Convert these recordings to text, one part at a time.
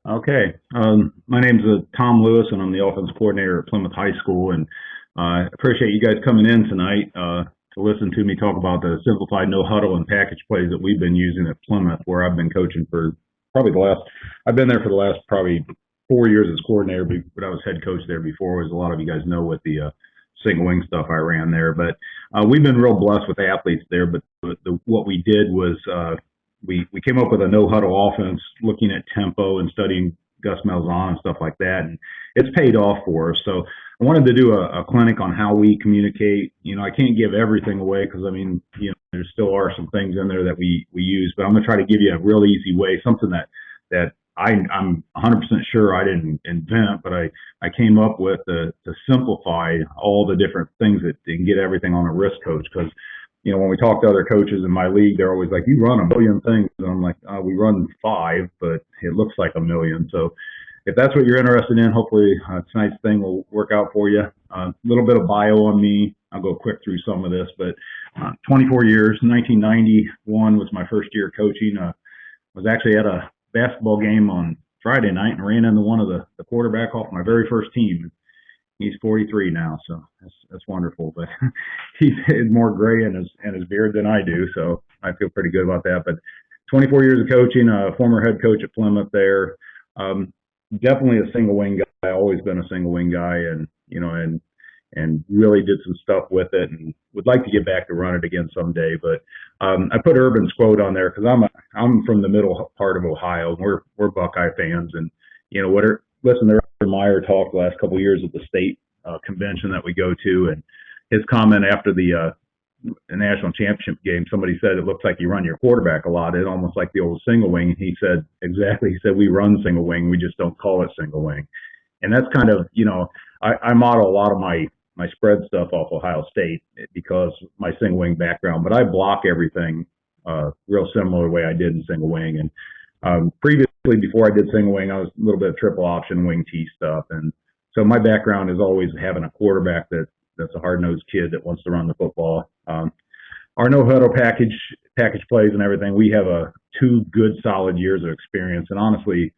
Okay. My name's Tom Lewis, and I'm the offense coordinator at Plymouth High School. And I appreciate you guys coming in tonight to listen to me talk about the simplified no huddle and package plays that we've been using at Plymouth, where I've been coaching for probably the last. I've been there for the last probably 4 years as coordinator, but I was head coach there before, as a lot of you guys know, with the single wing stuff I ran there. But we've been real blessed with athletes there. But what we did was we came up with a no huddle offense, looking at tempo and studying Gus Malzahn and stuff like that, and it's paid off for us. So I wanted to do a clinic on how we communicate. I can't give everything away because there still are some things in there that we use, but I'm going to try to give you a real easy way, something that I'm 100% sure I didn't invent, but I came up with to simplify all the different things that and get everything on a wrist coach. Because when we talk to other coaches in my league, they're always like, "You run a million things," and I'm like, "We run five, but it looks like a million." So if that's what you're interested in, hopefully tonight's thing will work out for you. A little bit of bio on me. I'll go quick through some of this, but 24 years. 1991 was my first year coaching. Was actually at a basketball game on Friday night and ran into one of the quarterback off my very first team. He's 43 now, so that's wonderful. But he's more gray in his beard than I do, so I feel pretty good about that. But 24 years of coaching, former head coach at Plymouth there. Definitely a single wing guy. Always been a single wing guy, and really did some stuff with it, and would like to get back to run it again someday. But I put Urban's quote on there because I'm from the middle part of Ohio, and we're Buckeye fans, and listen to Urban Meyer talk the last couple of years at the state convention that we go to, and his comment after the national championship game, somebody said it looks like you run your quarterback a lot. It almost like the old single wing. He said exactly. He said we run single wing, we just don't call it single wing, and that's kind of I model a lot of my spread stuff off Ohio State because my single wing background, but I block everything real similar way I did in single wing. And previously, before I did single wing, I was a little bit of triple option wing T stuff, and so my background is always having a quarterback that's a hard nosed kid that wants to run the football. Our no huddle package plays and everything. We have 2 good solid years of experience, and honestly,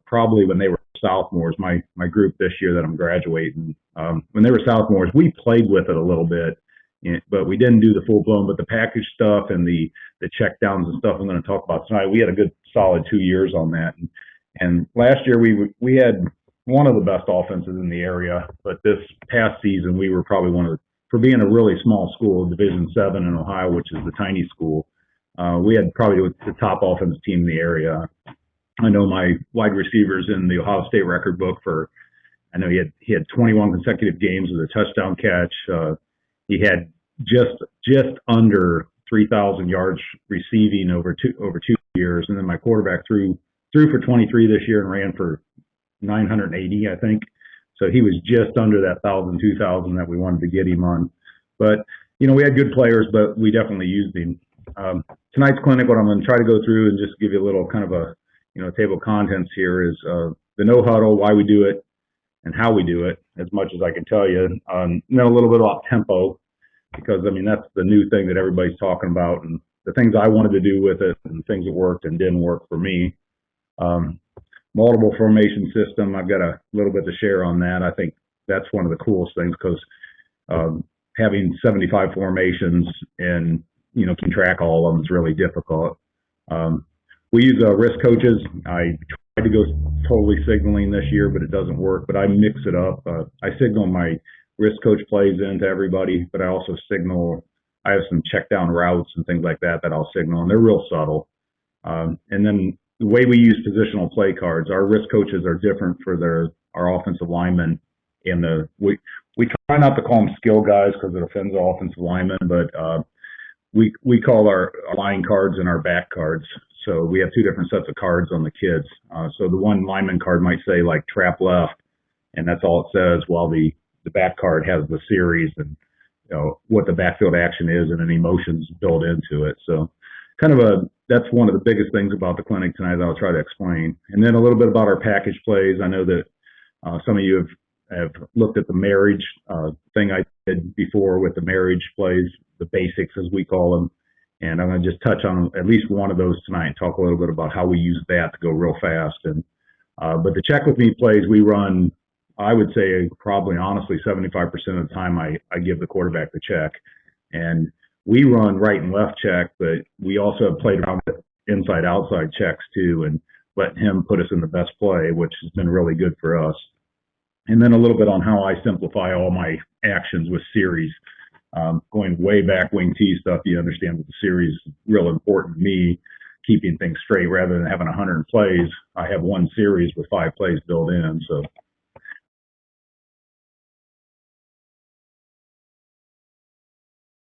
probably when they were sophomores, my group this year that I'm graduating, when they were sophomores, we played with it a little bit, but we didn't do the full blown. But the package stuff and the check downs and stuff I'm going to talk about tonight, we had a good solid 2 years on that. And last year we had one of the best offenses in the area, but this past season we were probably for being a really small school, Division 7 in Ohio, which is the tiny school, we had probably the top offensive team in the area. I know my wide receivers in the Ohio State record book I know he had 21 consecutive games with a touchdown catch. He had just under 3,000 yards receiving over two years, and then my quarterback threw for 23 this year and ran for 980, I think. So he was just under that 1,000, 2,000 that we wanted to get him on. But we had good players, but we definitely used him. Tonight's clinic, what I'm going to try to go through and just give you a little kind of a table of contents here is the no huddle, why we do it, and how we do it, as much as I can tell you. A little bit about tempo, because that's the new thing that everybody's talking about, and the things I wanted to do with it, and things that worked and didn't work for me. Multiple formation system, I've got a little bit to share on that. I think that's one of the coolest things, because having 75 formations and can track all of them is really difficult. We use risk coaches. I tried to go totally signaling this year, but it doesn't work. But I mix it up. I signal my risk coach plays into everybody, but I also signal. I have some check down routes and things like that I'll signal, and they're real subtle. And then the way we use positional play cards, our risk coaches are different for our offensive linemen. And we try not to call them skill guys because it offends the offensive linemen, but we call our line cards and our back cards. So we have 2 different sets of cards on the kids. So the one lineman card might say like trap left, and that's all it says, while the back card has the series and what the backfield action is and any motions built into it. So that's one of the biggest things about the clinic tonight that I'll try to explain. And then a little bit about our package plays. I know that some of you have looked at the marriage thing I did before with the marriage plays, the basics as we call them. And I'm going to just touch on at least one of those tonight and talk a little bit about how we use that to go real fast. And But the check with me plays we run, I would say probably honestly 75% of the time I give the quarterback the check. And we run right and left check, but we also have played around with inside outside checks too, and let him put us in the best play, which has been really good for us. And then a little bit on how I simplify all my actions with series. Going way back wing T stuff, you understand that the series is real important to me, keeping things straight rather than having 100 plays. I have one series with 5 plays built in. So